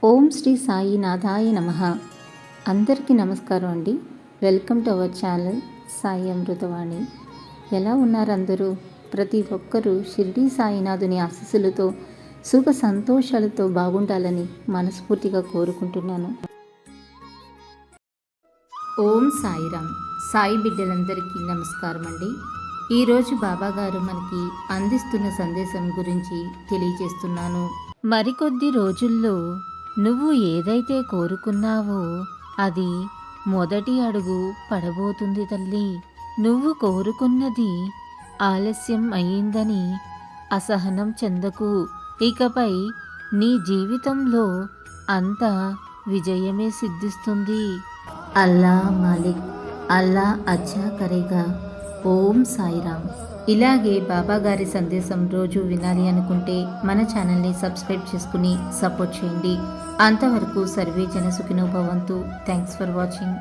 ఓం శ్రీ సాయినాథాయ నమః. అందరికీ నమస్కారం అండి. Welcome to our channel Sai Amruthavani. ఎలా ఉన్నారు అందరూ? ప్రతి ఒక్కరూ షిరిడి సాయినాథుని ఆశీస్సులతో సుఖ సంతోషాలతో బాగుండాలని మనస్ఫూర్తిగా కోరుకుంటున్నాను. ఓం సాయిరామ్. సాయి బిడ్డలందరికీ నమస్కారం అండి. ఈరోజు బాబాగారు మనకి అందిస్తున్న సందేశం గురించి తెలియజేస్తున్నాను. మరికొద్ది రోజుల్లో నువ్వు ఏదైతే కోరుకున్నావో అది మొదటి అడుగు పడబోతుంది తల్లి. నువ్వు కోరుకున్నది ఆలస్యం అయిందని అసహనం చెందకు. ఇకపై నీ జీవితంలో అంతా విజయమే సిద్ధిస్తుంది. అల్లా మాలిక్, అల్లా అచ్చా కరేగా. ఓం సాయిరామ్. ఇలాగే బాబాగారి సందేశం రోజు వినాలి అనుకుంటే మన ఛానల్ని సబ్స్క్రైబ్ చేసుకుని సపోర్ట్ చేయండి. అంతవరకు సర్వే జన సుఖినో భవంతు. Thanks for watching.